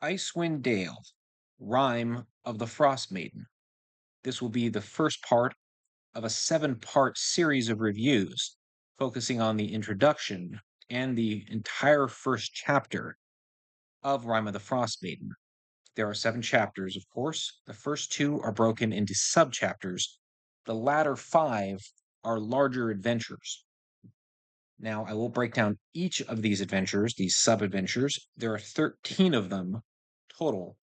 Icewind Dale, Rime of the Frostmaiden. This will be the first part of a seven-part series of reviews focusing on the introduction and the entire first chapter of Rime of the Frostmaiden. There are seven chapters, of course. The first two are broken into subchapters. The latter five are larger adventures. Now, I will break down each of these adventures, these sub-adventures. There are 13 of them total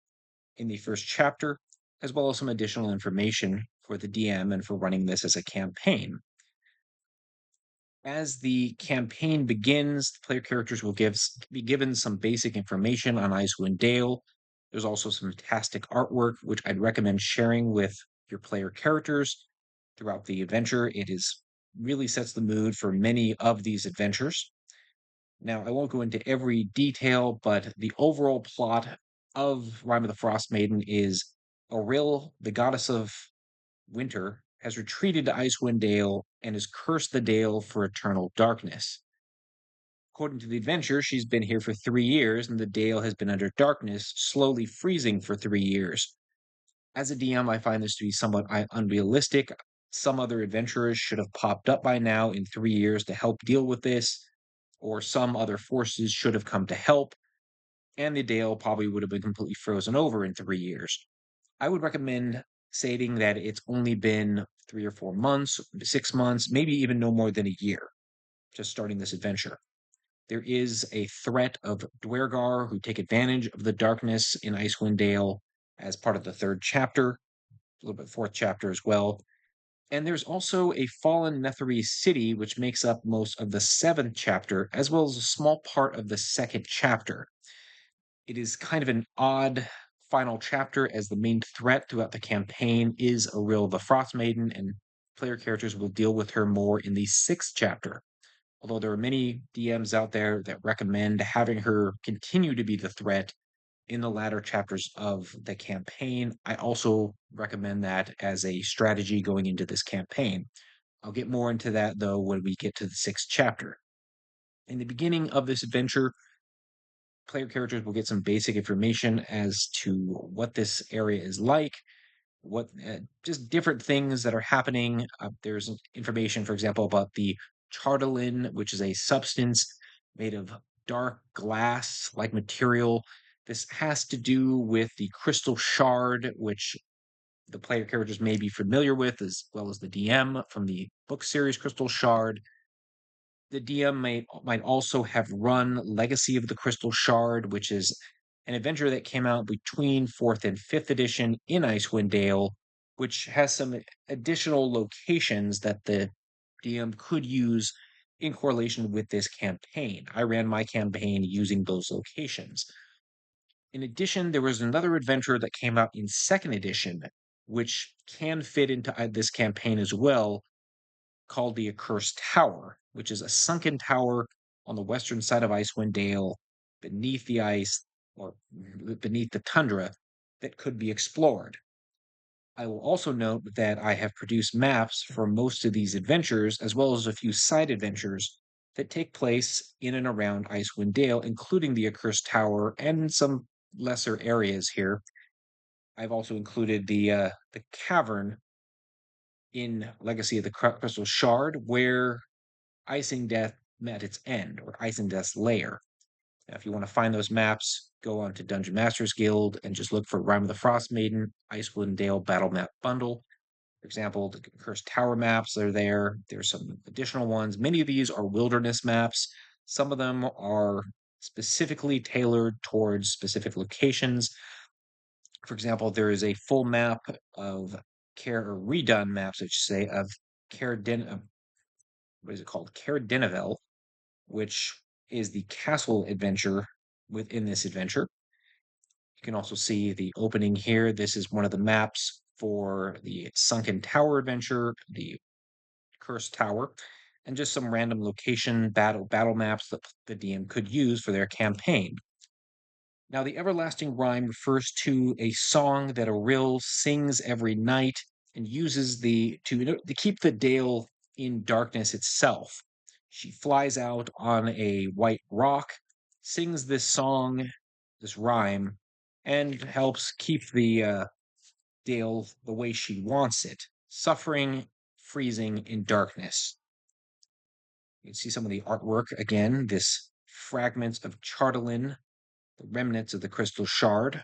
in the first chapter, as well as some additional information for the DM and for running this as a campaign. As the campaign begins, the player characters will be given some basic information on Icewind Dale. There's also some fantastic artwork, which I'd recommend sharing with your player characters throughout the adventure. It is really sets the mood for many of these adventures. Now, I won't go into every detail, but the overall plot of Rime of the Frost Maiden is Auril, the goddess of winter, has retreated to Icewind Dale and has cursed the Dale for eternal darkness. According to the adventure, she's been here for 3 years, and the Dale has been under darkness, slowly freezing for 3 years. As a DM, I find this to be somewhat unrealistic. Some other adventurers should have popped up by now in 3 years to help deal with this, or some other forces should have come to help, and the Dale probably would have been completely frozen over in 3 years. I would recommend stating that it's only been 3 or 4 months, 6 months, maybe even no more than a year, just starting this adventure. There is a threat of Dwergar who take advantage of the darkness in Icewind Dale as part of the third chapter, a little bit fourth chapter as well. And there's also a fallen Netherese city, which makes up most of the seventh chapter, as well as a small part of the second chapter. It is kind of an odd final chapter as the main threat throughout the campaign is Auril the Frostmaiden, and player characters will deal with her more in the sixth chapter. Although there are many DMs out there that recommend having her continue to be the threat in the latter chapters of the campaign, I also recommend that as a strategy going into this campaign. I'll get more into that though when we get to the sixth chapter. In the beginning of this adventure, player characters will get some basic information as to what this area is like, what just different things that are happening. There's information, for example, about the chartalin, which is a substance made of dark glass like material. This has to do with the crystal shard, which the player characters may be familiar with, as well as the DM from the book series Crystal Shard. The DM might also have run Legacy of the Crystal Shard, which is an adventure that came out between fourth and fifth edition in Icewind Dale, which has some additional locations that the DM could use in correlation with this campaign. I ran my campaign using those locations. In addition, there was another adventure that came out in second edition, which can fit into this campaign as well, called the Accursed Tower, which is a sunken tower on the western side of Icewind Dale beneath the ice or beneath the tundra that could be explored. I will also note that I have produced maps for most of these adventures, as well as a few side adventures that take place in and around Icewind Dale, including the Accursed Tower and some lesser areas here. I've also included the cavern in Legacy of the Crystal Shard, where Icing Death met its end, or Icing Death's lair. Now, if you want to find those maps, go on to Dungeon Masters Guild and just look for Rime of the Frost Maiden, Icewind Dale Battle Map Bundle. For example, the Cursed Tower maps are there. There's some additional ones. Many of these are wilderness maps. Some of them are specifically tailored towards specific locations. For example, there is a full map of or redone maps, I should say, of what is it called? Caerdinivel, which is the castle adventure within this adventure. You can also see the opening here. This is one of the maps for the Sunken Tower adventure, the Cursed Tower, and just some random location battle maps that the DM could use for their campaign. Now, the everlasting rhyme refers to a song that Auril sings every night and uses to keep the Dale in darkness itself. She flies out on a white rock, sings this song, this rhyme, and helps keep the Dale the way she wants it, suffering, freezing in darkness. You can see some of the artwork again, this fragments of Chartelin, the remnants of the crystal shard.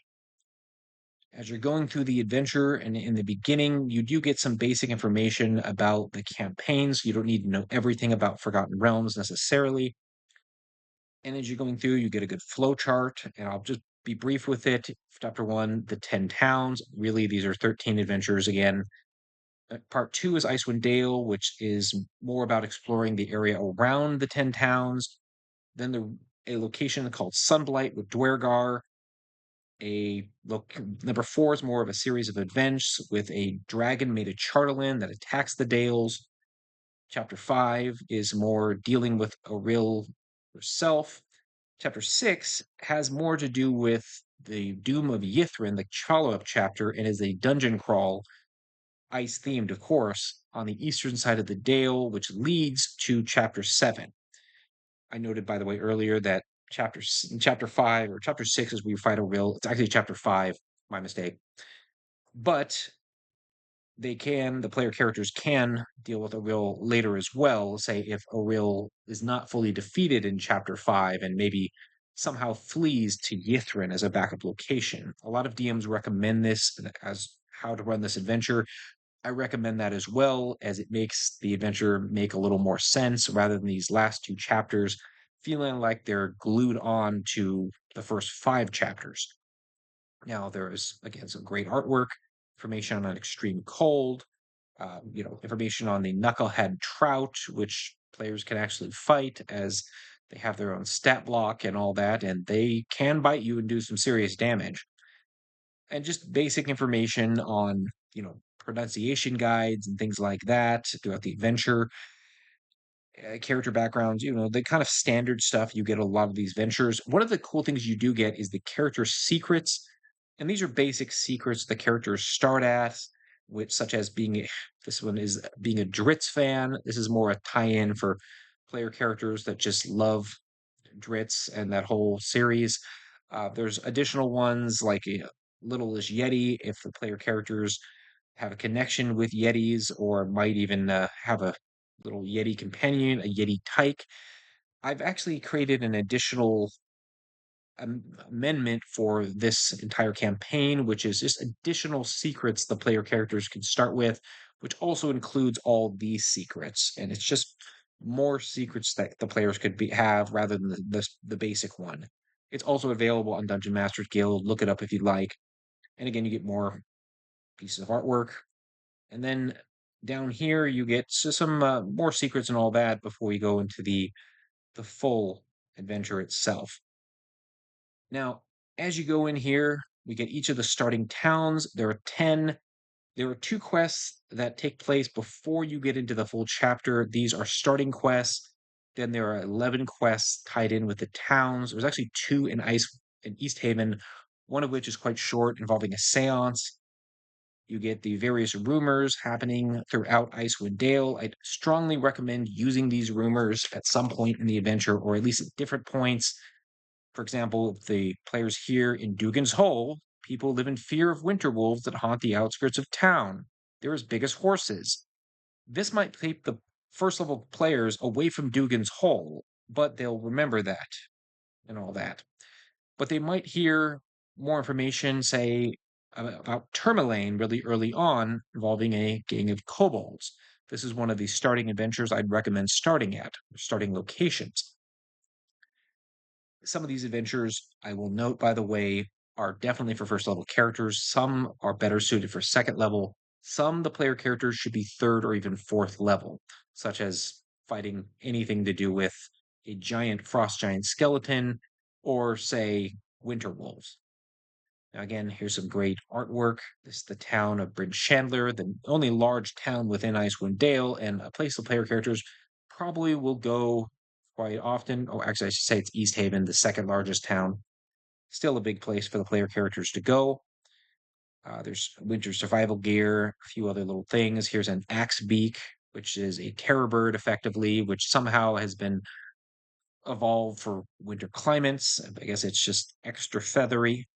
As you're going through the adventure and in the beginning, you do get some basic information about the campaigns. You don't need to know everything about Forgotten Realms necessarily. And as you're going through, you get a good flow chart, and I'll just be brief with it. Chapter one, the 10 towns. Really, these are 13 adventures again. Part two is Icewind Dale, which is more about exploring the area around the 10 towns. Then a location called Sunblight with Dwergar. A look Number four is more of a series of events with a dragon made of Chartelin that attacks the Dales. Chapter five is more dealing with Auril herself. Chapter six has more to do with the Doom of Yithrin, the follow-up chapter, and is a dungeon crawl, ice themed, of course, on the eastern side of the Dale, which leads to chapter seven. I noted, by the way, earlier that chapter five or chapter six is we fight Auril. It's actually chapter five, my mistake. But the player characters can deal with Auril later as well. Say if Auril is not fully defeated in chapter five and maybe somehow flees to Yithrin as a backup location. A lot of DMs recommend this as how to run this adventure. I recommend that as well, as it makes the adventure make a little more sense rather than these last two chapters feeling like they're glued on to the first five chapters. Now, there is, again, some great artwork, information on extreme cold, information on the knucklehead trout, which players can actually fight as they have their own stat block and all that, and they can bite you and do some serious damage. And just basic information on, pronunciation guides and things like that throughout the adventure. Character backgrounds, the kind of standard stuff you get a lot of these ventures. One of the cool things you do get is the character secrets, and these are basic secrets the characters start at, which such as this one is being a Dritz fan. This is more a tie-in for player characters that just love Dritz and that whole series. There's additional ones like a Littlest Yeti if the player characters have a connection with Yetis or might even have a little Yeti companion, a Yeti tyke. I've actually created an additional amendment for this entire campaign, which is just additional secrets the player characters can start with, which also includes all these secrets. And it's just more secrets that the players could have rather than the basic one. It's also available on Dungeon Masters Guild. Look it up if you'd like. And again, you get more pieces of artwork. And then down here, you get some more secrets and all that before we go into the full adventure itself. Now, as you go in here, we get each of the starting towns. There are 10. There are two quests that take place before you get into the full chapter. These are starting quests. Then there are 11 quests tied in with the towns. There's actually two in East Haven, one of which is quite short, involving a seance. You get the various rumors happening throughout Icewind Dale. I'd strongly recommend using these rumors at some point in the adventure, or at least at different points. For example, the players here in Dugan's Hole, people live in fear of winter wolves that haunt the outskirts of town. They're as big as horses. This might keep the first level players away from Dugan's Hole, but they'll remember that and all that. But they might hear more information, say, about Tourmaline really early on, involving a gang of kobolds. This is one of the starting adventures I'd recommend starting locations. Some of these adventures, I will note, by the way, are definitely for first level characters. Some are better suited for second level. Some, the player characters, should be third or even fourth level, such as fighting anything to do with a giant frost giant skeleton or, say, winter wolves. Now, again, here's some great artwork. This is the town of Bryn Chandler, the only large town within Icewind Dale, and a place the player characters probably will go quite often. Oh, actually, I should say it's East Haven, the second largest town. Still a big place for the player characters to go. There's winter survival gear, a few other little things. Here's an axe beak, which is a terror bird, effectively, which somehow has been evolved for winter climates. I guess it's just extra feathery.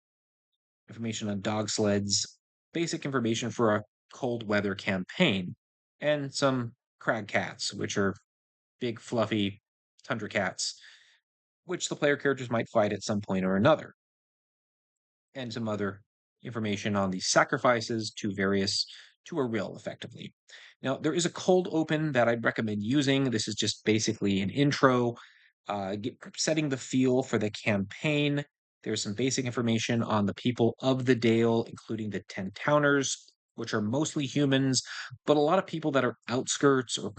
information on dog sleds, basic information for a cold weather campaign, and some crag cats, which are big, fluffy tundra cats, which the player characters might fight at some point or another, and some other information on the sacrifices to a rill, effectively. Now, there is a cold open that I'd recommend using. This is just basically an intro, setting the feel for the campaign. There's some basic information on the people of the Dale, including the 10 towners, which are mostly humans, but a lot of people that are outskirts or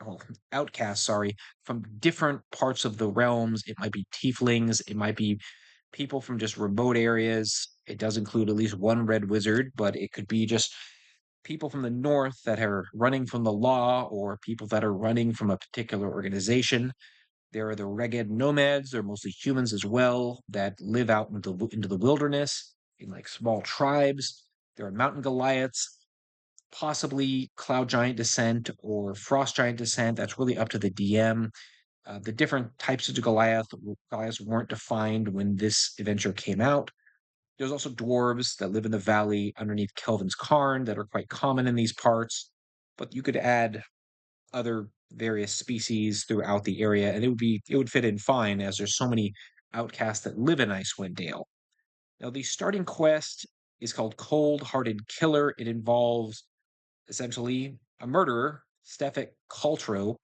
well, outcasts, sorry, from different parts of the realms. It might be tieflings, it might be people from just remote areas. It does include at least one red wizard, but it could be just people from the north that are running from the law or people that are running from a particular organization. There are the ragged nomads. They're mostly humans as well that live out into the wilderness in like small tribes. There are mountain Goliaths, possibly cloud giant descent or frost giant descent. That's really up to the DM. The different types of Goliaths weren't defined when this adventure came out. There's also dwarves that live in the valley underneath Kelvin's Cairn that are quite common in these parts. But you could add other various species throughout the area, and it would fit in fine as there's so many outcasts that live in Icewind Dale. Now, the starting quest is called Cold Hearted Killer. It involves essentially a murderer, Stefik Caltro,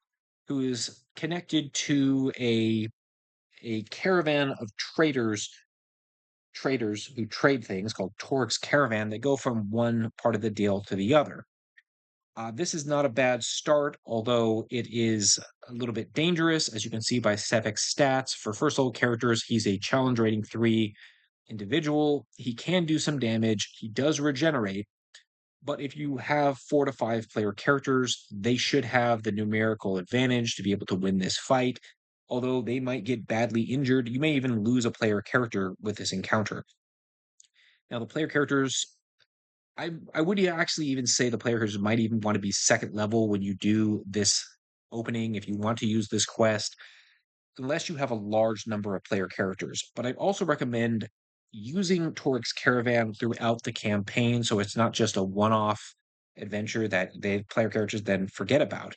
who is connected to a caravan of traders who trade things called Torg's Caravan that go from one part of the deal to the other. This is not a bad start, although it is a little bit dangerous, as you can see by Stefik's stats. For first level characters, he's a challenge rating 3 individual. He can do some damage. He does regenerate, but if you have 4 to 5 player characters, they should have the numerical advantage to be able to win this fight. Although they might get badly injured, you may even lose a player character with this encounter. Now, the player characters, I would actually even say the player characters might even want to be second level when you do this opening if you want to use this quest, unless you have a large number of player characters. But I'd also recommend using Torik's Caravan throughout the campaign so it's not just a one-off adventure that the player characters then forget about.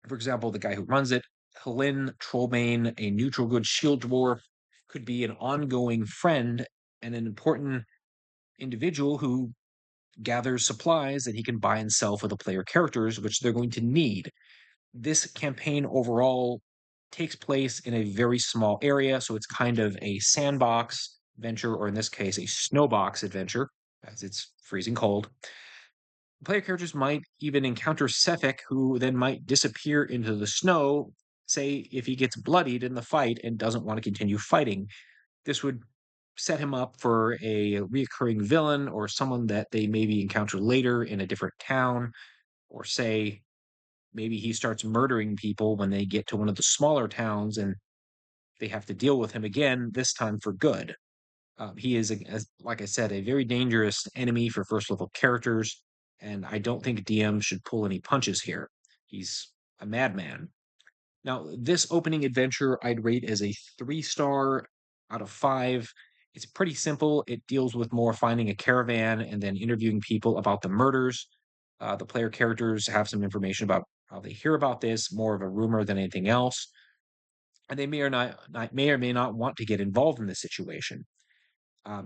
For example, the guy who runs it, Helene Trollbane, a neutral good shield dwarf, could be an ongoing friend and an important individual who gathers supplies that he can buy and sell for the player characters, which they're going to need. This campaign overall takes place in a very small area, so it's kind of a sandbox adventure, or in this case, a snowbox adventure, as it's freezing cold. Player characters might even encounter Sefik, who then might disappear into the snow, say if he gets bloodied in the fight and doesn't want to continue fighting. This would set him up for a reoccurring villain or someone that they maybe encounter later in a different town, or say maybe he starts murdering people when they get to one of the smaller towns and they have to deal with him again, this time for good. He is, like I said, a very dangerous enemy for first level characters, and I don't think DM should pull any punches here. He's a madman. Now, this opening adventure I'd rate as a 3 star out of 5. It's pretty simple. It deals with more finding a caravan and then interviewing people about the murders. The player characters have some information about how they hear about this, more of a rumor than anything else, and they may or may not want to get involved in this situation.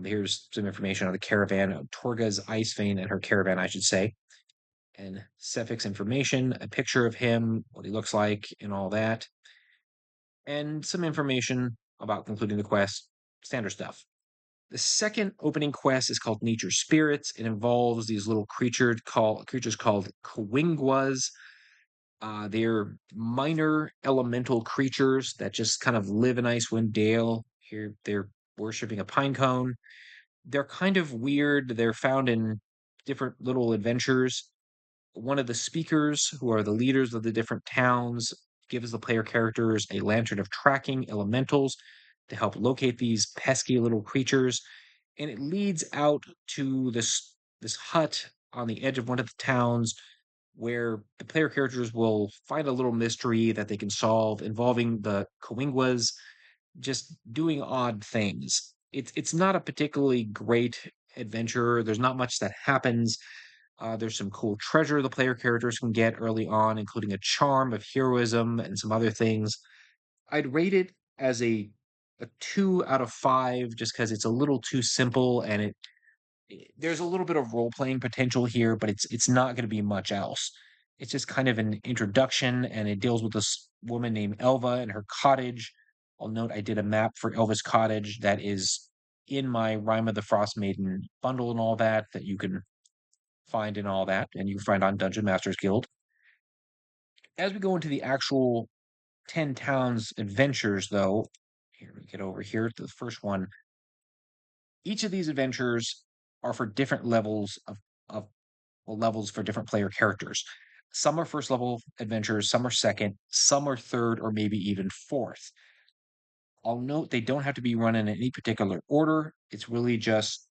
Here's some information on the caravan of Torga's Ice Vein and her caravan, I should say, and Cephic's information, a picture of him, what he looks like, and all that, and some information about concluding the quest, standard stuff. The second opening quest is called Nature Spirits. It involves these little creatures called Kawingwas. They're minor elemental creatures that just kind of live in Icewind Dale. Here they're worshiping a pine cone. They're kind of weird. They're found in different little adventures. One of the speakers, who are the leaders of the different towns, gives the player characters a lantern of tracking elementals to help locate these pesky little creatures. And it leads out to this hut on the edge of one of the towns where the player characters will find a little mystery that they can solve involving the Coingwas just doing odd things. It's not a particularly great adventure. There's not much that happens. There's some cool treasure the player characters can get early on, including a charm of heroism and some other things. I'd rate it as a 2 out of 5 just because it's a little too simple and there's a little bit of role playing potential here, but it's not going to be much else. It's just kind of an introduction, and it deals with this woman named Elva and her cottage. I'll note I did a map for Elva's cottage that is in my Rime of the Frostmaiden bundle and all that that you can find in all that, and you can find on Dungeon Masters Guild. As we go into the actual 10 towns adventures, though, here we get over here to the first one. Each of these adventures are for different of well, levels for different player characters. Some are first level adventures, some are second, some are third, or maybe even fourth. I'll note they don't have to be run in any particular order. It's really just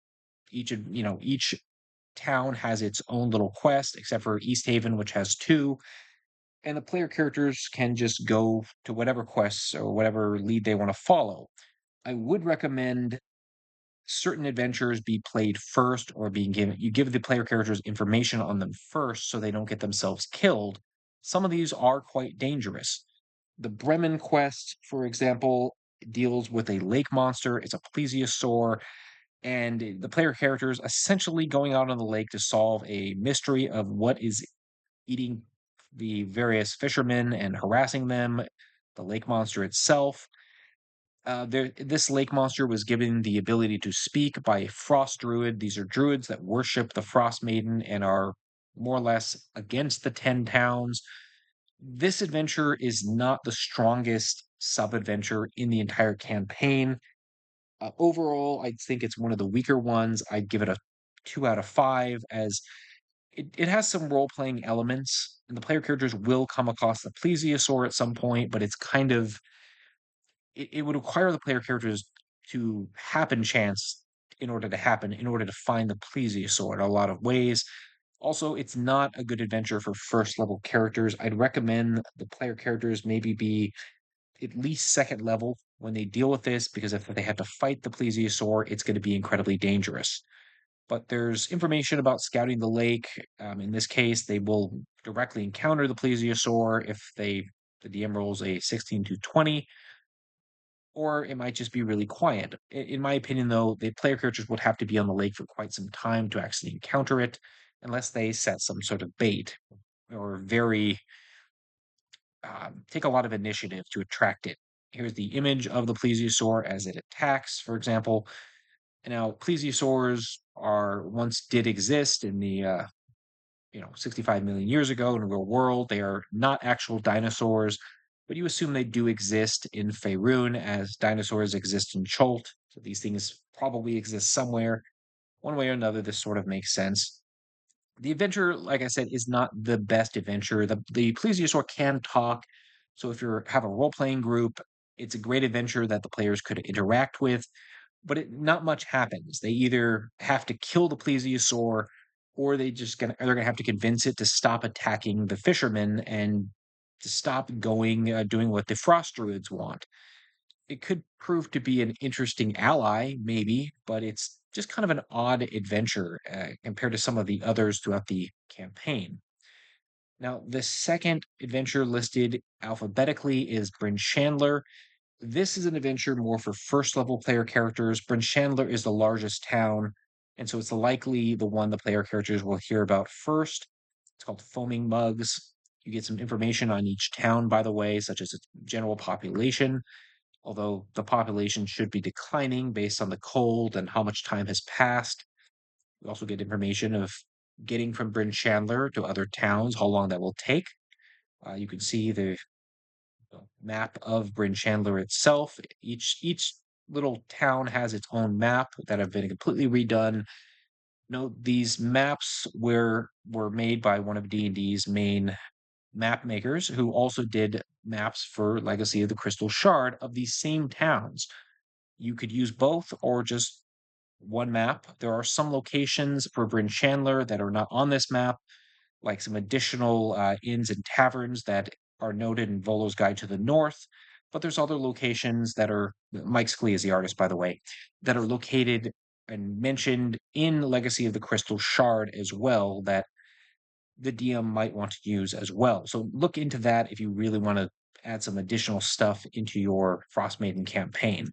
each town has its own little quest, except for East Haven, which has two, and the player characters can just go to whatever quests or whatever lead they want to follow. I would recommend certain adventures be played first or being given you give the player characters information on them first so they don't get themselves killed. Some of these are quite dangerous. The Bremen quest, for example, deals with a lake monster. It's a plesiosaur, and the player characters essentially going out on the lake to solve a mystery of what is eating the various fishermen and harassing them, the lake monster itself. This lake monster was given the ability to speak by a frost druid. These are druids that worship the Frostmaiden and are more or less against the 10 towns. This adventure is not the strongest sub adventure in the entire campaign. Overall, I think it's one of the weaker ones. I'd give it a 2 out of 5 as it has some role playing elements, and the player characters will come across the plesiosaur at some point, but it's kind of it would require the player characters to happen chance in order to find the plesiosaur in a lot of ways. Also, it's not a good adventure for first level characters. I'd recommend the player characters maybe be at least second level when they deal with this, because if they have to fight the plesiosaur, it's going to be incredibly dangerous. But there's information about scouting the lake. In this case, they will directly encounter the plesiosaur if the DM rolls a 16 to 20, or it might just be really quiet. In my opinion, though, the player characters would have to be on the lake for quite some time to actually encounter it, unless they set some sort of bait or very take a lot of initiative to attract it. Here's the image of the plesiosaur as it attacks, for example. And now, plesiosaurs are once did exist in the 65 million years ago in the real world. They are not actual dinosaurs, but you assume they do exist in Faerun as dinosaurs exist in Cholt. So these things probably exist somewhere. One way or another, this sort of makes sense. The adventure, like I said, is not the best adventure. The plesiosaur can talk. So if you have a role playing group, it's a great adventure that the players could interact with, but not much happens. They either have to kill the plesiosaur, or they're gonna have to convince it to stop attacking the fishermen and to stop doing what the frost druids want. It could prove to be an interesting ally, maybe, but it's just kind of an odd adventure compared to some of the others throughout the campaign. Now, the second adventure listed alphabetically is Bryn Chandler. This is an adventure more for first level player characters. Bryn Chandler is the largest town, and so it's likely the one the player characters will hear about first. It's called Foaming Mugs. You get some information on each town, by the way, such as its general population, although the population should be declining based on the cold and how much time has passed. We also get information of getting from Bryn Chandler to other towns, how long that will take. You can see the map of Bryn Chandler itself. Each little town has its own map that have been completely redone. Note these maps were made by one of D&D's main map makers, who also did maps for Legacy of the Crystal Shard of these same towns. You could use both or just one map. There are some locations for Bryn Chandler that are not on this map, like some additional inns and taverns that are noted in Volo's Guide to the North. But there's other locations that are Mike Scully is the artist, by the way, that are located and mentioned in Legacy of the Crystal Shard as well that the DM might want to use as well. So look into that if you really want to add some additional stuff into your Frostmaiden campaign.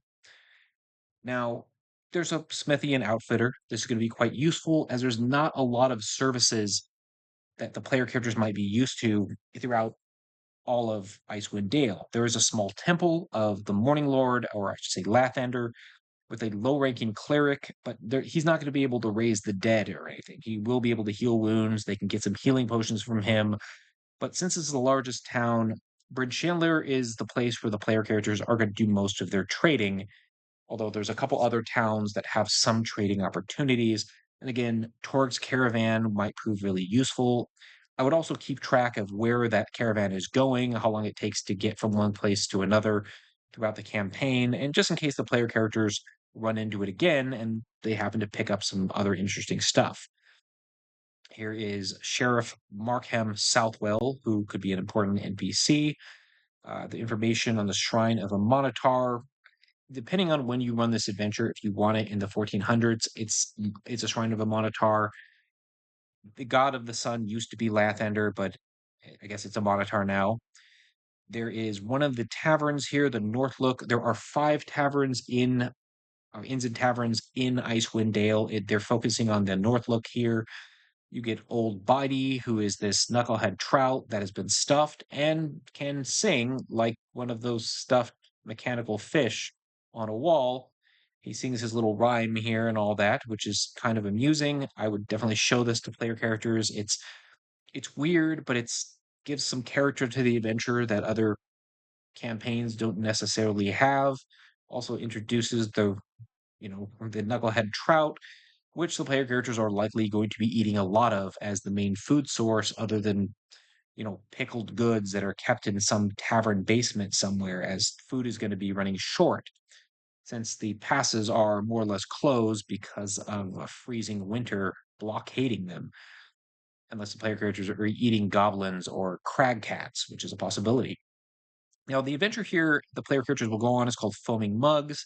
Now, there's a smithy and outfitter. This is going to be quite useful as there's not a lot of services that the player characters might be used to throughout all of Icewind Dale. There is a small temple of the Morning Lord, or I should say Lathander, with a low-ranking cleric, but he's not going to be able to raise the dead or anything. He will be able to heal wounds. They can get some healing potions from him. But since it's the largest town, Bryn Chandler is the place where the player characters are going to do most of their trading, although there's a couple other towns that have some trading opportunities. And again, Torg's caravan might prove really useful. I would also keep track of where that caravan is going, how long it takes to get from one place to another throughout the campaign, and just in case the player characters run into it again and they happen to pick up some other interesting stuff. Here is Sheriff Markham Southwell, who could be an important NPC. The information on the Shrine of a Monitor, depending on when you run this adventure, if you want it in the 1400s, it's a Shrine of a Monitor. The god of the sun used to be Lathander, but I guess it's a Monitor now. There is one of the taverns here, the Northlook. There are 5 taverns in inns and taverns in Icewind Dale. They're focusing on the Northlook here. You get Old Bidey, who is this knucklehead trout that has been stuffed and can sing like one of those stuffed mechanical fish on a wall. He sings his little rhyme here and all that, which is kind of amusing. I would definitely show this to player characters. It's weird, but it's gives some character to the adventure that other campaigns don't necessarily have. Also introduces the knucklehead trout, which the player characters are likely going to be eating a lot of as the main food source, other than pickled goods that are kept in some tavern basement somewhere, as food is going to be running short since the passes are more or less closed because of a freezing winter blockading them, unless the player characters are eating goblins or crag cats, which is a possibility. Now, the adventure here the player characters will go on is called Foaming Mugs.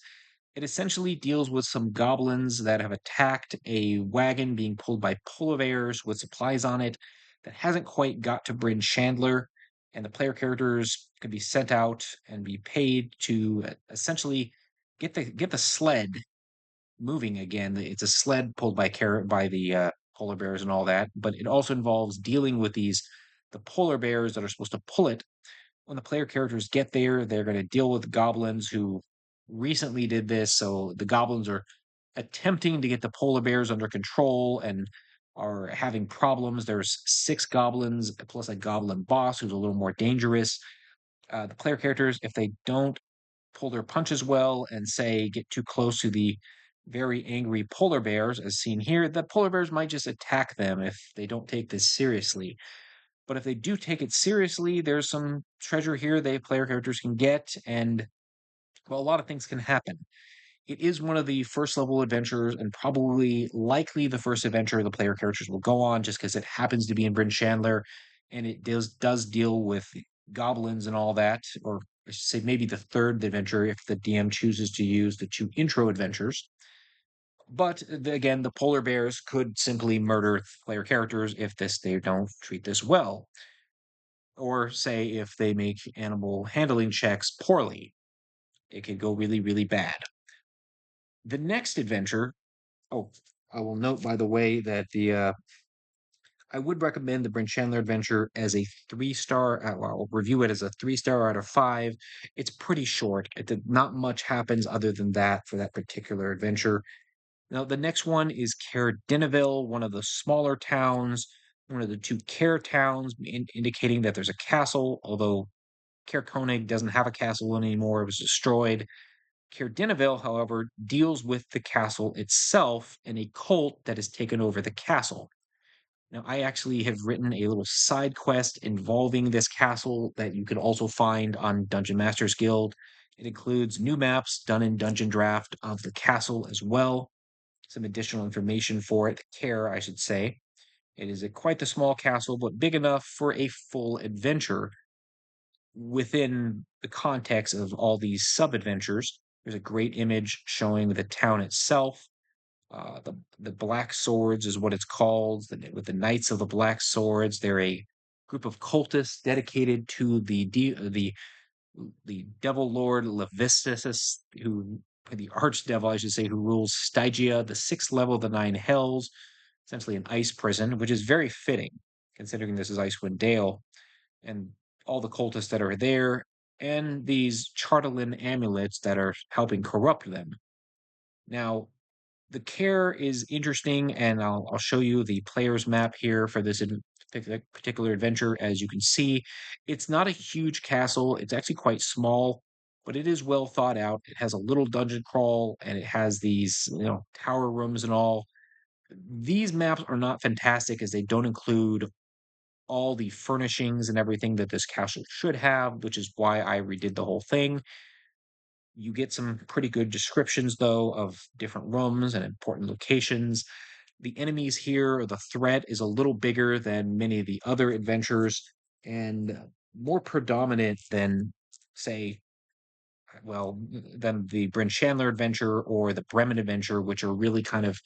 It essentially deals with some goblins that have attacked a wagon being pulled by polar bears with supplies on it that hasn't quite got to Bryn Chandler. And the player characters can be sent out and be paid to essentially get the sled moving again. It's a sled pulled by the polar bears and all that, but it also involves dealing with the polar bears that are supposed to pull it. When the player characters get there, they're going to deal with goblins who recently did this. So the goblins are attempting to get the polar bears under control and are having problems. There's 6 goblins plus a goblin boss who's a little more dangerous. The player characters, if they don't pull their punches well and say get too close to the very angry polar bears, as seen here, the polar bears might just attack them if they don't take this seriously. But if they do take it seriously, there's some treasure here they player characters can get, and well, a lot of things can happen. It is one of the first level adventures, and probably likely the first adventure the player characters will go on, just because it happens to be in Bryn Chandler, and it does deal with goblins and all that, or I should say maybe the third adventure if the DM chooses to use the 2 intro adventures. But again, the polar bears could simply murder player characters if they don't treat this well, or say if they make animal handling checks poorly. It could go really, really bad. The next adventure, oh, I will note by the way that the I would recommend the Brent Chandler adventure as a 3 star. I'll review it as a 3 star out of 5. It's pretty short. Not much happens other than that for that particular adventure. Now, the next one is Caerdinaville, one of the smaller towns, one of the 2 care towns, indicating that there's a castle, although Caer Konig doesn't have a castle anymore. It was destroyed. Caerdinaville, however, deals with the castle itself and a cult that has taken over the castle. Now, I actually have written a little side quest involving this castle that you can also find on Dungeon Masters Guild. It includes new maps done in Dungeon Draft of the castle as well, some additional information for it, care, I should say. It is quite the small castle, but big enough for a full adventure. within the context of all these sub adventures, there's a great image showing the town itself. The Black Swords is what it's called. With the Knights of the Black Swords, they're a group of cultists dedicated to the Devil Lord Levistus, who the Archdevil, I should say, who rules Stygia, the sixth level of the nine hells, essentially an ice prison, which is very fitting considering this is Icewind Dale and all the cultists that are there, and these Chartalin amulets that are helping corrupt them. Now, the care is interesting, and I'll show you the player's map here for this particular adventure. As you can see, it's not a huge castle. It's actually quite small, but it is well thought out. It has a little dungeon crawl, and it has these, tower rooms and all. These maps are not fantastic as they don't include all the furnishings and everything that this castle should have, which is why I redid the whole thing. You get some pretty good descriptions, though, of different rooms and important locations. The enemies here, the threat is a little bigger than many of the other adventures and more predominant than, say, well, than the Bryn Chandler adventure or the Bremen adventure, which are really kind of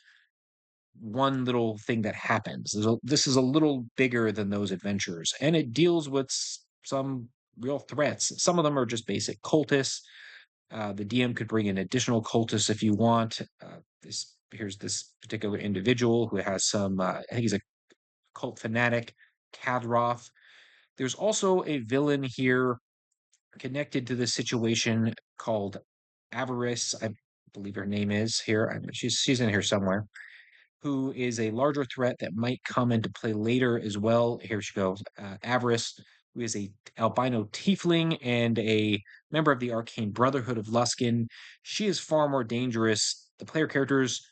one little thing that happens. This is a little bigger than those adventures, and it deals with some real threats. Some of them are just basic cultists. The DM could bring in additional cultists if you want. Here's this particular individual who has some. I think he's a cult fanatic, Kadroth. There's also a villain here connected to this situation called Avarice. I believe her name is here. She's in here somewhere. Who is a larger threat that might come into play later as well. Here she goes. Avarice, who is a albino tiefling and a member of the Arcane Brotherhood of Luskin. She is far more dangerous. The player characters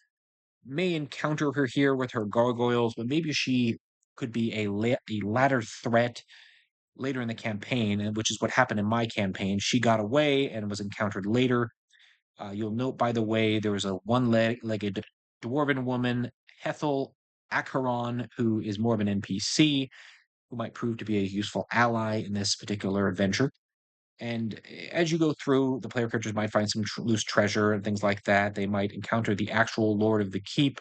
may encounter her here with her gargoyles, but maybe she could be a latter threat later in the campaign, which is what happened in my campaign. She got away and was encountered later. You'll note, by the way, there was a one-legged dwarven woman, Hethel Acheron, who is more of an NPC, who might prove to be a useful ally in this particular adventure. And as you go through, the player characters might find some loose treasure and things like that. They might encounter the actual Lord of the Keep,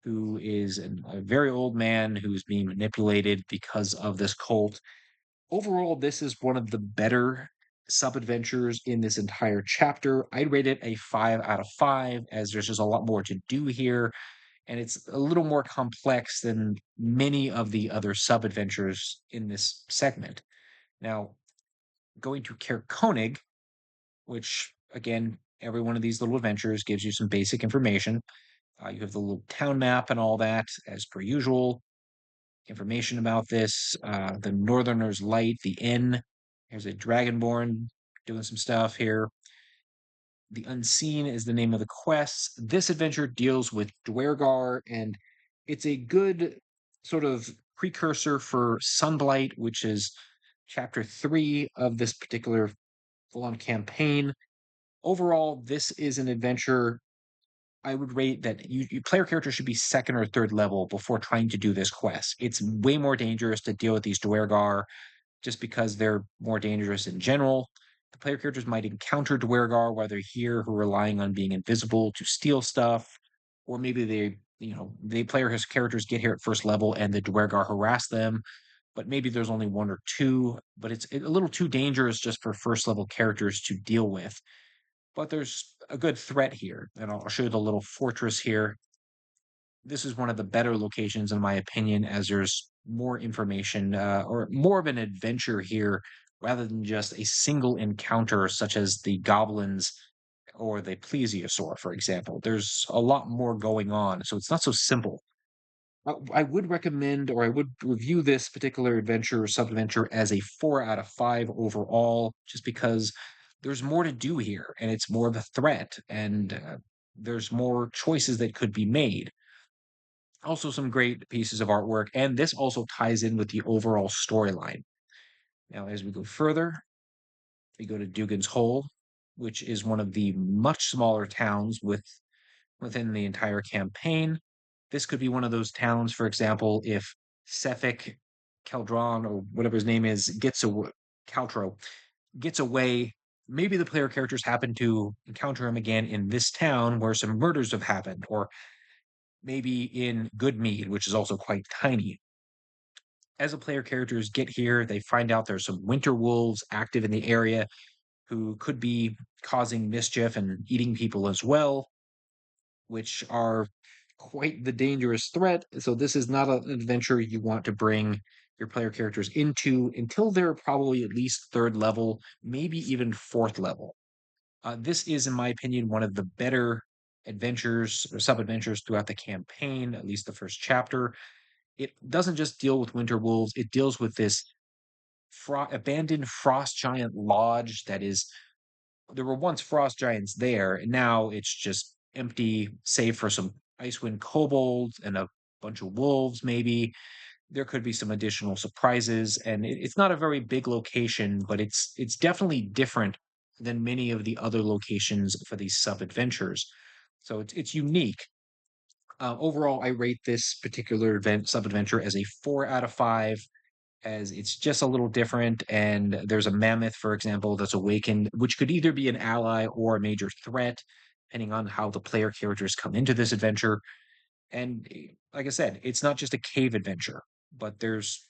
who is a very old man who's being manipulated because of this cult. Overall, this is one of the better sub adventures in this entire chapter. I'd rate it a 5 out of 5, as there's just a lot more to do here, and it's a little more complex than many of the other sub adventures in this segment. Now, going to Caer Konig, which again, every one of these little adventures gives you some basic information. You have the little town map and all that, as per usual. Information about this. The Northerner's Light, the Inn. Here's a Dragonborn doing some stuff here. The Unseen is the name of the quest. This adventure deals with Dwergar, and it's a good sort of precursor for Sunblight, which is chapter 3 of this particular full-on campaign. Overall, this is an adventure I would rate that you player character should be second or third level before trying to do this quest. It's way more dangerous to deal with these Dwergar just because they're more dangerous in general. The player characters might encounter Dwergar while they're here who are relying on being invisible to steal stuff, or maybe they player his characters get here at first level and the Dwergar harass them, but maybe there's only one or two, but it's a little too dangerous just for first level characters to deal with. But there's a good threat here, and I'll show you the little fortress here. This is one of the better locations, in my opinion, as there's more information or more of an adventure here rather than just a single encounter, such as the goblins or the plesiosaur, for example. There's a lot more going on, so it's not so simple. I would recommend, or I would review this particular adventure or sub-adventure as a 4 out of 5 overall, just because there's more to do here, and it's more of a threat, and there's more choices that could be made. Also, some great pieces of artwork, and this also ties in with the overall storyline. Now, as we go further, we go to Dugan's Hole, which is one of the much smaller towns within the entire campaign. This could be one of those towns, for example, if Sefik Keldron or whatever his name is gets a Caltro gets away. Maybe the player characters happen to encounter him again in this town where some murders have happened, or maybe in Goodmead, which is also quite tiny. As the player characters get here, they find out there's some winter wolves active in the area who could be causing mischief and eating people as well, which are quite the dangerous threat. So, this is not an adventure you want to bring your player characters into until they're probably at least third level, maybe even fourth level. This is, in my opinion, one of the better adventures or sub adventures throughout the campaign, at least the first chapter. It doesn't just deal with winter wolves, it deals with this abandoned frost giant lodge that is, there were once frost giants there, and now it's just empty, save for some Icewind kobolds and a bunch of wolves, maybe. There could be some additional surprises, and it's not a very big location, but it's definitely different than many of the other locations for these sub adventures. So it's unique. Overall, I rate this particular event sub adventure as a 4 out of 5, as it's just a little different. And there's a mammoth, for example, that's awakened, which could either be an ally or a major threat, depending on how the player characters come into this adventure. And like I said, it's not just a cave adventure, but there's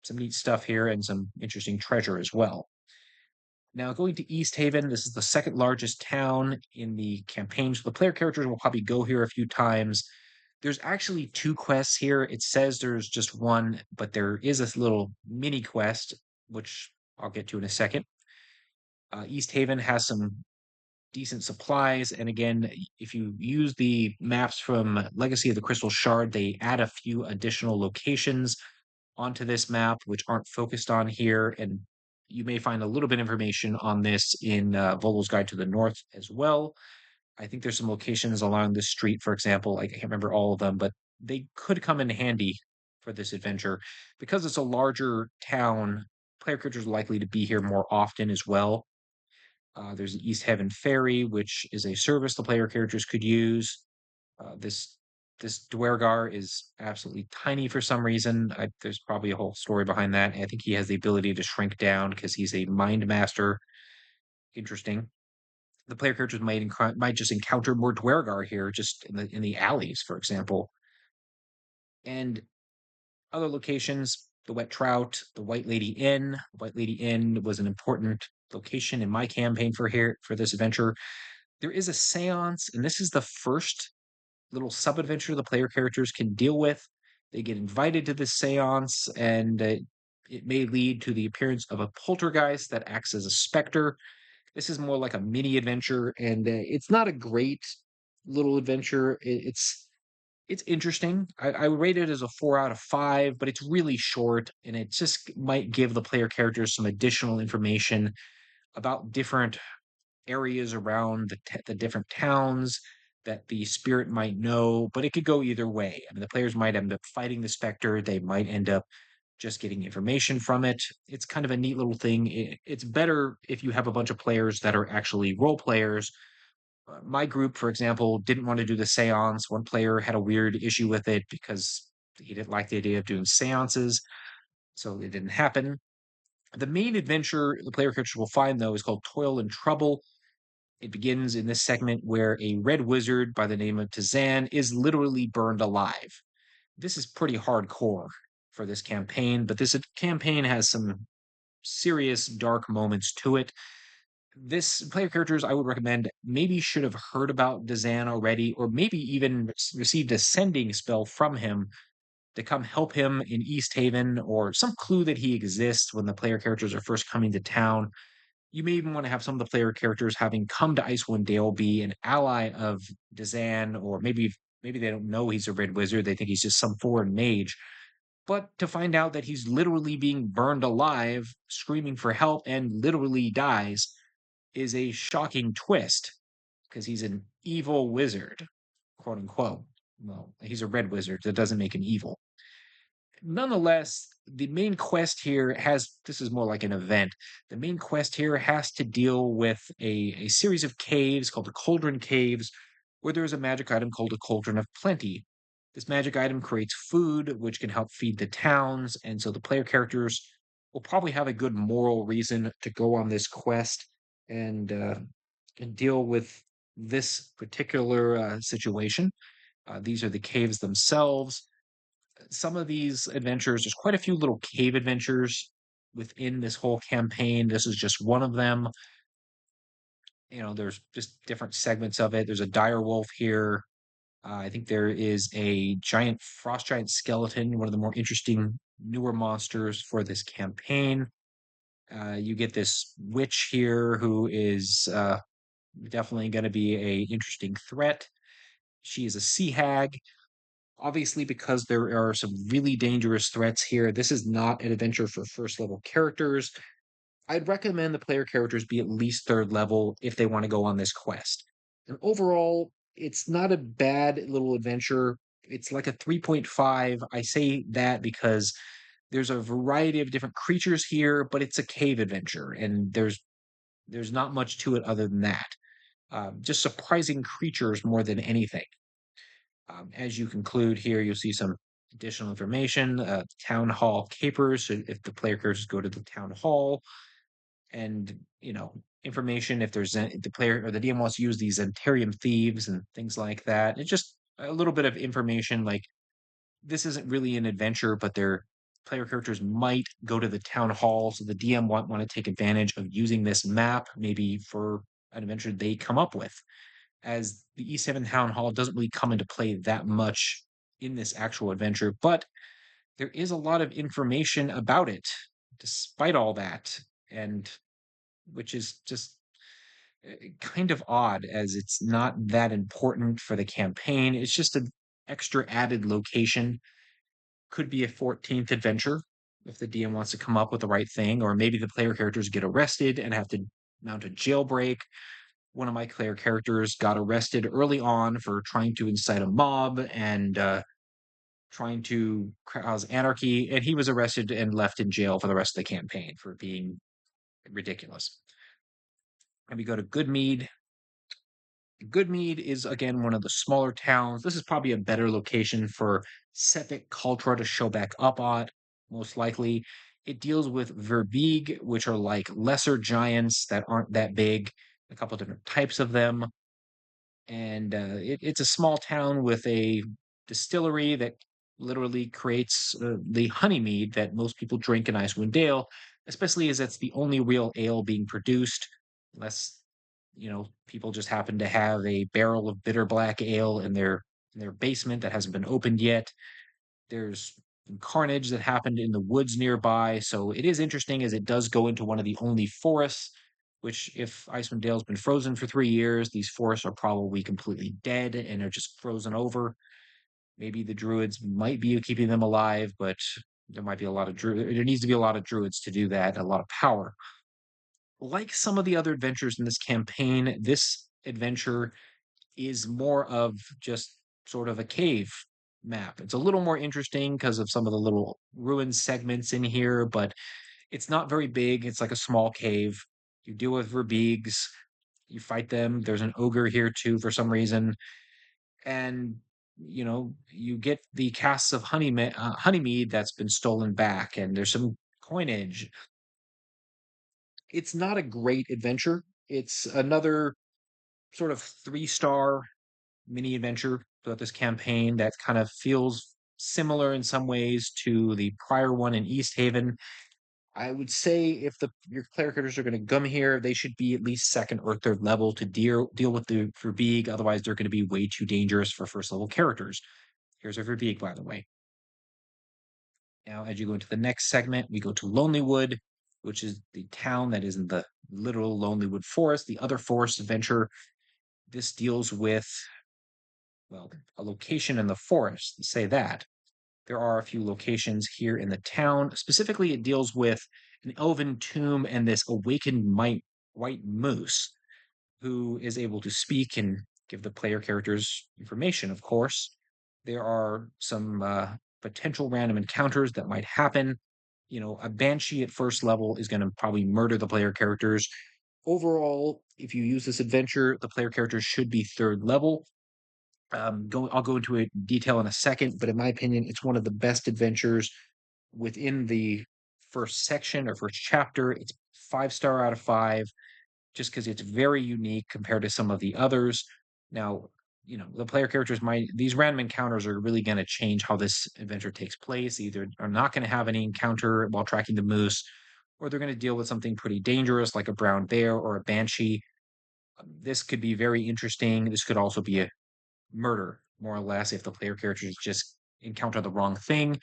some neat stuff here and some interesting treasure as well. Now, going to East Haven, this is the second largest town in the campaign, so the player characters will probably go here a few times. There's actually two quests here. It says there's just one, but there is a little mini quest, which I'll get to in a second. East Haven has some decent supplies, and again, if you use the maps from Legacy of the Crystal Shard, they add a few additional locations onto this map, which aren't focused on here. And you may find a little bit of information on this in Vogel's Guide to the North as well. I think there's some locations along the street, for example. I can't remember all of them, but they could come in handy for this adventure. Because it's a larger town, player characters are likely to be here more often as well. There's the East Haven Ferry, which is a service the player characters could use. This Dwergar is absolutely tiny for some reason. There's probably a whole story behind that. I think he has the ability to shrink down because he's a mind master. Interesting. The player characters might just encounter more Dwergar here, just in the alleys, for example. And other locations, the Wet Trout, the White Lady Inn. White Lady Inn was an important location in my campaign for this adventure. There is a seance, and this is the first little sub adventure the player characters can deal with. They get invited to this seance, and it may lead to the appearance of a poltergeist that acts as a specter. This is more like a mini adventure, and it's not a great little adventure. It's interesting. I would rate it as a 4 out of 5, but it's really short, and it just might give the player characters some additional information about different areas around the different towns that the spirit might know, but it could go either way. I mean, the players might end up fighting the specter, they might end up just getting information from it. It's kind of a neat little thing. It's better if you have a bunch of players that are actually role players. My group, for example, didn't want to do the seance. One player had a weird issue with it because he didn't like the idea of doing seances, so it didn't happen. The main adventure the player characters will find, though, is called Toil and Trouble. It begins in this segment where a red wizard by the name of Tazan is literally burned alive. This is pretty hardcore for this campaign, but this campaign has some serious dark moments to it. This player characters I would recommend maybe should have heard about Dazan already, or maybe even received a sending spell from him to come help him in East Haven, or some clue that he exists when the player characters are first coming to town. You may even want to have some of the player characters having come to Icewind Dale be an ally of Dazan, or maybe they don't know he's a red wizard, they think he's just some foreign mage. But to find out that he's literally being burned alive, screaming for help, and literally dies is a shocking twist because he's an evil wizard, quote unquote. Well, he's a red wizard. That doesn't make him evil. Nonetheless, the main quest here has, this is more like an event. The main quest here has to deal with a series of caves called the Cauldron Caves, where there is a magic item called a Cauldron of Plenty. This magic item creates food, which can help feed the towns, and so the player characters will probably have a good moral reason to go on this quest and and deal with this particular situation. These are the caves themselves. Some of these adventures, there's quite a few little cave adventures within this whole campaign. This is just one of them. There's just different segments of it. There's a dire wolf here. I think there is a giant frost giant skeleton, one of the more interesting newer monsters for this campaign. You get this witch here who is definitely going to be a interesting threat. She is a sea hag. Obviously, because there are some really dangerous threats here, this is not an adventure for first level characters. I'd recommend the player characters be at least third level if they want to go on this quest. And overall, it's not a bad little adventure. It's like a 3.5. I say that because there's a variety of different creatures here, but it's a cave adventure, and there's not much to it other than that. Just surprising creatures more than anything. As you conclude here, you'll see some additional information. Town hall capers. So if the player characters go to the town hall, and information if the player or the DM wants to use these Zentarium thieves and things like that. It's just a little bit of information. Like, this isn't really an adventure, but their player characters might go to the town hall, so the DM want to take advantage of using this map maybe for an adventure they come up with. As the E7 town hall doesn't really come into play that much in this actual adventure, but there is a lot of information about it despite all that, and which is just kind of odd as it's not that important for the campaign. It's just an extra added location. Could be a 14th adventure if the DM wants to come up with the right thing, or maybe the player characters get arrested and have to mount a jailbreak. One of my player characters got arrested early on for trying to incite a mob and trying to cause anarchy, and he was arrested and left in jail for the rest of the campaign for being ridiculous. And we go to Goodmead. Goodmead is again one of the smaller towns. This is probably a better location for Sephic culture to show back up on, most likely. It deals with Verbeeg, which are like lesser giants that aren't that big, a couple different types of them. And it's a small town with a distillery that literally creates the honey mead that most people drink in Icewind Dale, especially as that's the only real ale being produced, unless people just happen to have a barrel of bitter black ale in their basement that hasn't been opened yet. There's carnage that happened in the woods nearby, so it is interesting as it does go into one of the only forests, which, if Icewind Dale's been frozen for 3 years, these forests are probably completely dead and are just frozen over. Maybe the druids might be keeping them alive, but there might be a lot of there needs to be a lot of druids to do that, a lot of power. Like some of the other adventures in this campaign, this adventure is more of just sort of a cave map. It's a little more interesting because of some of the little ruin segments in here, but it's not very big. It's like a small cave. You deal with Verbeegs, you fight them. There's an ogre here too for some reason, and you get the casks of honeymead that's been stolen back, and there's some coinage. It's not a great adventure. It's another sort of 3-star mini adventure throughout this campaign that kind of feels similar in some ways to the prior one in East Haven. I would say if your player characters are going to come here, they should be at least second or third level to deal with the Verbeeg. Otherwise, they're going to be way too dangerous for first level characters. Here's a Verbeeg, by the way. Now, as you go into the next segment, we go to Lonelywood, which is the town that is in the literal Lonelywood forest, the other forest adventure. This deals with, well, a location in the forest, let's say that. There are a few locations here in the town. Specifically, it deals with an elven tomb and this awakened white moose who is able to speak and give the player characters information, of course. There are some potential random encounters that might happen. A banshee at first level is going to probably murder the player characters. Overall, if you use this adventure, the player characters should be third level. I'll go into it in detail in a second, but in my opinion, it's one of the best adventures within the first section or first chapter. It's 5 star out of 5 just because it's very unique compared to some of the others. Now, the player characters might, these random encounters are really going to change how this adventure takes place. Either are not going to have any encounter while tracking the moose, or they're going to deal with something pretty dangerous like a brown bear or a banshee. This could be very interesting. This could also be a murder, more or less, if the player characters just encounter the wrong thing.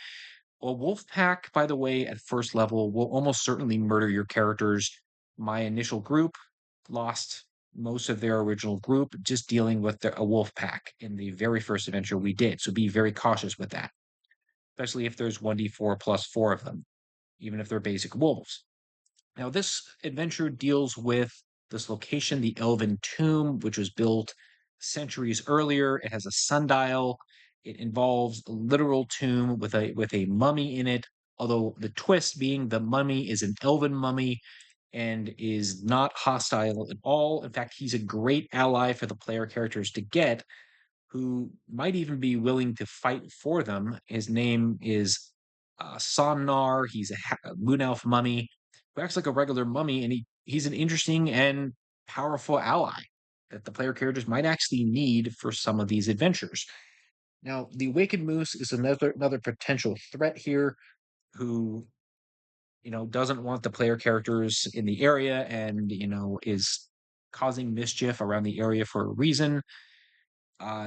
A wolf pack, by the way, at first level will almost certainly murder your characters. My initial group lost most of their original group just dealing with a wolf pack in the very first adventure we did. So be very cautious with that, especially if there's 1d4 plus 4 of them, even if they're basic wolves. Now, this adventure deals with this location, the Elven Tomb, which was built centuries earlier. It has a sundial. It involves a literal tomb with a mummy in it. Although the twist being the mummy is an elven mummy and is not hostile at all. In fact, he's a great ally for the player characters to get, who might even be willing to fight for them. His name is Somnar. He's a moon elf mummy who acts like a regular mummy, and he's an interesting and powerful ally that the player characters might actually need for some of these adventures. Now, the Awakened Moose is another potential threat here, who doesn't want the player characters in the area and is causing mischief around the area for a reason.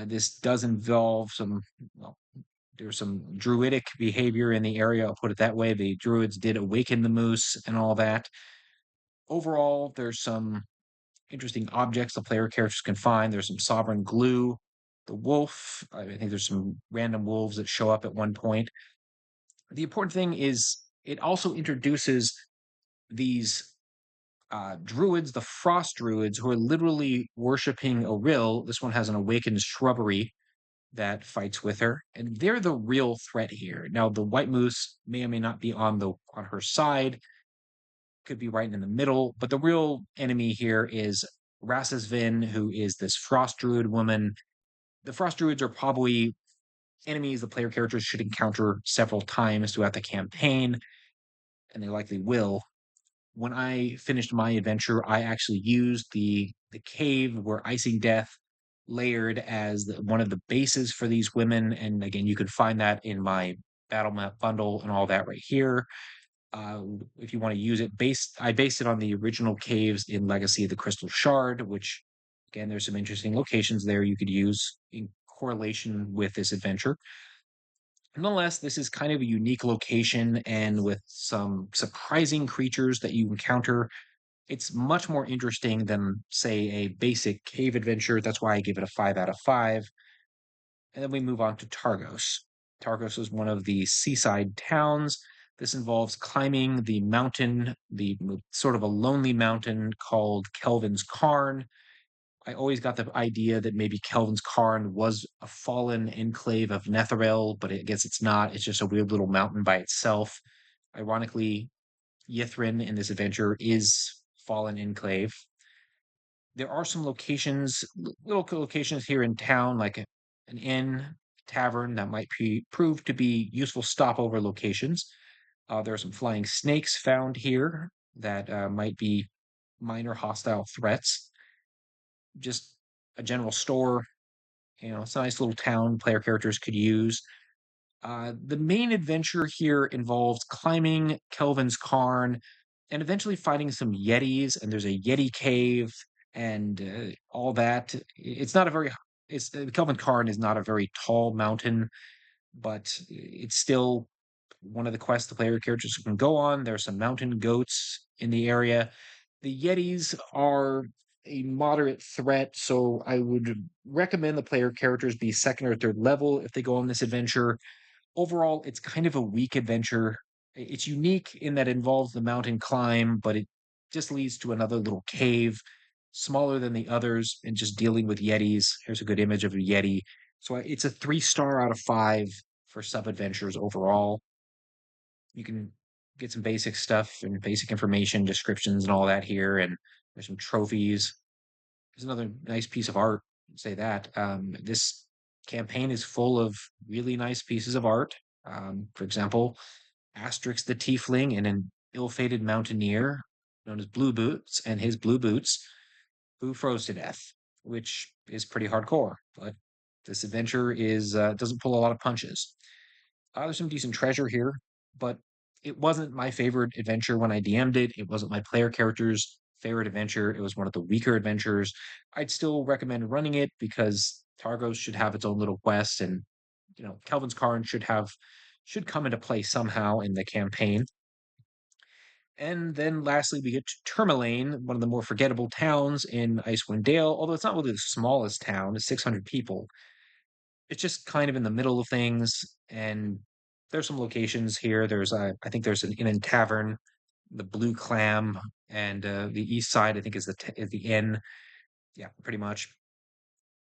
This does involve well, there's some druidic behavior in the area. I'll put it that way. The druids did awaken the moose and all that. Overall, there's some interesting objects the player characters can find. There's some sovereign glue. The wolf, I think there's some random wolves that show up at one point. The important thing is it also introduces these druids, the frost druids, who are literally worshiping Oril. This one has an awakened shrubbery that fights with her, and they're the real threat here. Now, the white moose may or may not be on her side, could be right in the middle, but the real enemy here is Rassasvin, who is this frost druid woman. The frost druids are probably enemies the player characters should encounter several times throughout the campaign, and they likely will. When I finished my adventure, I actually used the cave where Icing Death layered as one of the bases for these women. And again, you can find that in my battle map bundle and all that right here. If you want to use it, I based it on the original caves in Legacy of the Crystal Shard, which again, there's some interesting locations there you could use in correlation with this adventure. Nonetheless, this is kind of a unique location, and with some surprising creatures that you encounter, it's much more interesting than, say, a basic cave adventure. That's why I give it a 5 out of 5. And then we move on to Targos. Targos is one of the seaside towns. This involves climbing the mountain, the sort of a lonely mountain called Kelvin's Cairn. I always got the idea that maybe Kelvin's Cairn was a fallen enclave of Netheril, but I guess it's not. It's just a weird little mountain by itself. Ironically, Yithrin in this adventure is fallen enclave. There are some locations, little locations here in town, like an inn, tavern that might prove to be useful stopover locations. There are some flying snakes found here that might be minor hostile threats. Just a general store, it's a nice little town player characters could use. The main adventure here involves climbing Kelvin's Cairn and eventually fighting some Yetis, and there's a Yeti cave and all that. It's not a very, it's Kelvin Cairn is not a very tall mountain, but it's still one of the quests the player characters can go on. There's some mountain goats in the area. The Yetis are a moderate threat, so I would recommend the player characters be second or third level if they go on this adventure. Overall, it's kind of a weak adventure. It's unique in that it involves the mountain climb, but it just leads to another little cave, smaller than the others, and just dealing with Yetis. Here's a good image of a Yeti. So it's a 3 star out of 5 for sub adventures overall. You can get some basic stuff and basic information, descriptions, and all that here. And there's some trophies. There's another nice piece of art. Say that. This campaign is full of really nice pieces of art. For example, Asterix the Tiefling and an ill-fated mountaineer known as Blue Boots and his Blue Boots, who froze to death, which is pretty hardcore. But this adventure is doesn't pull a lot of punches. There's some decent treasure here, but it wasn't my favorite adventure when I DM'd it. It wasn't my player character's favorite adventure. It was one of the weaker adventures. I'd still recommend running it because Targos should have its own little quest, and Kelvin's Karn should come into play somehow in the campaign. And then lastly, we get to Tourmaline, one of the more forgettable towns in Icewind Dale, although it's not really the smallest town, it's 600 people. It's just kind of in the middle of things, and there's some locations here. I think there's an inn and tavern, the Blue Clam, and the east side, I think, is the inn. Yeah, pretty much.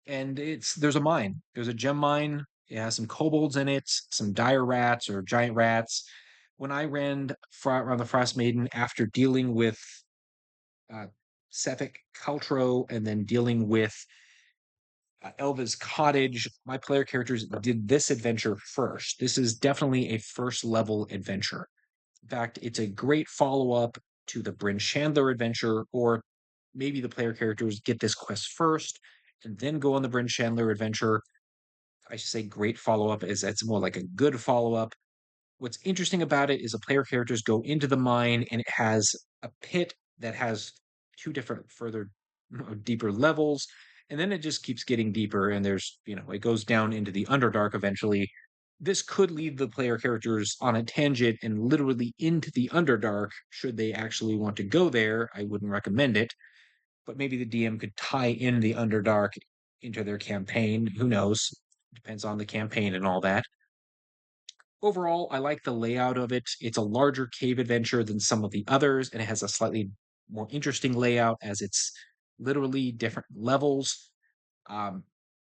And there's a mine. There's a gem mine. It has some kobolds in it, some dire rats or giant rats. When I ran around the Frostmaiden after dealing with uh, Sephic Caltro and then dealing with Elva's Cottage, my player characters did this adventure first. This is definitely a first level adventure. In fact, it's a great follow up to the Bryn Chandler adventure, or maybe the player characters get this quest first and then go on the Bryn Chandler adventure. I should say great follow up is it's more like a good follow up. What's interesting about it is the player characters go into the mine and it has a pit that has two different further deeper levels, and then it just keeps getting deeper, and it goes down into the underdark eventually. This could lead the player characters on a tangent and literally into the underdark should they actually want to go there. I wouldn't recommend it, but maybe the DM could tie in the underdark into their campaign. Who knows? Depends on the campaign and all that. Overall, I like the layout of it. It's a larger cave adventure than some of the others, and it has a slightly more interesting layout as it's literally different levels. Um,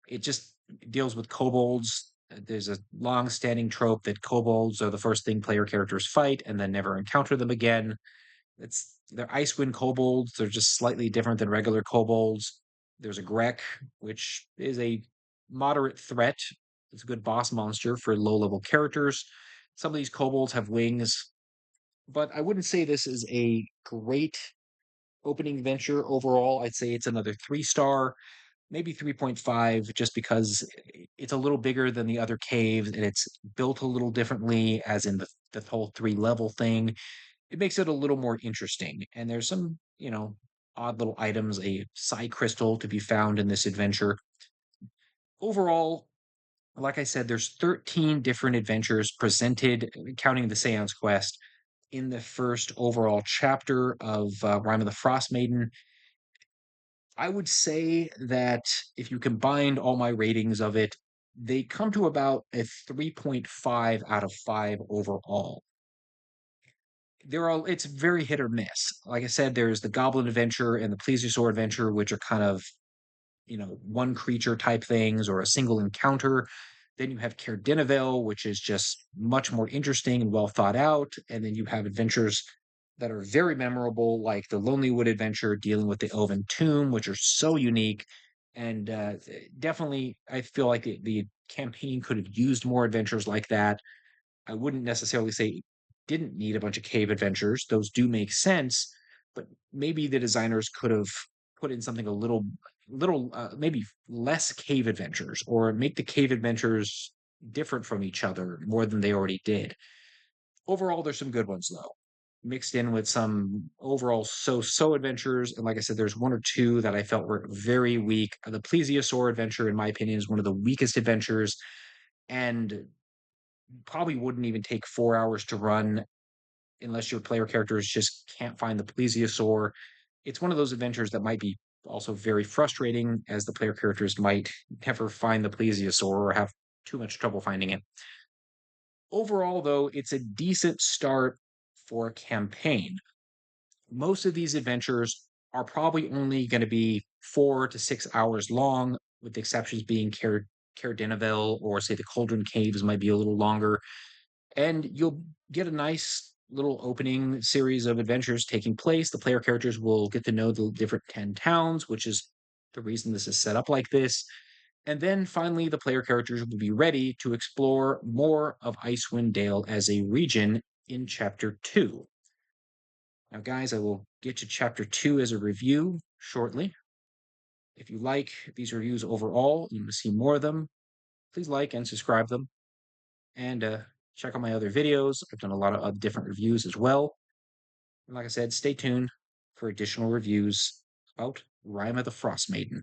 it just deals with kobolds. There's a long-standing trope that kobolds are the first thing player characters fight and then never encounter them again. They're Icewind kobolds. They're just slightly different than regular kobolds. There's a Grek, which is a moderate threat. It's a good boss monster for low-level characters. Some of these kobolds have wings, but I wouldn't say this is a great opening venture overall. I'd say it's another 3 star, maybe 3.5, just because it's a little bigger than the other caves and it's built a little differently, as in the whole 3 level thing. It makes it a little more interesting. And there's some, odd little items, a psi crystal to be found in this adventure. Overall, like I said, there's 13 different adventures presented, counting the Seance quest, in the first overall chapter of Rime of the Frostmaiden. I would say that if you combined all my ratings of it, they come to about a 3.5 out of 5 overall. It's very hit or miss. Like I said, there's the Goblin Adventure and the Plesiosaur Adventure, which are kind of, one creature type things or a single encounter. Then you have Caer Dineval, which is just much more interesting and well thought out. And then you have adventures that are very memorable, like the Lonelywood Adventure dealing with the Elven Tomb, which are so unique. And definitely, I feel like the campaign could have used more adventures like that. I wouldn't necessarily say didn't need a bunch of cave adventures. Those do make sense, but maybe the designers could have put in something a little maybe less cave adventures, or make the cave adventures different from each other more than they already did. Overall, there's some good ones though, mixed in with some overall so adventures. And like I said, there's one or two that I felt were very weak. The Plesiosaur adventure, in my opinion, is one of the weakest adventures, and probably wouldn't even take 4 hours to run unless your player characters just can't find the plesiosaur. It's one of those adventures that might be also very frustrating, as the player characters might never find the plesiosaur or have too much trouble finding it. Overall, though, it's a decent start for a campaign. Most of these adventures are probably only going to be 4 to 6 hours long, with the exceptions being Caer Dineval, or say the Cauldron Caves might be a little longer, and you'll get a nice little opening series of adventures taking place. The player characters will get to know the different 10 towns, which is the reason this is set up like this. And then finally, the player characters will be ready to explore more of Icewind Dale as a region in Chapter 2. Now, guys, I will get to Chapter 2 as a review shortly. If you like these reviews overall, you want to see more of them, please like and subscribe them. And check out my other videos. I've done a lot of different reviews as well. And like I said, stay tuned for additional reviews about Rime of the Frostmaiden.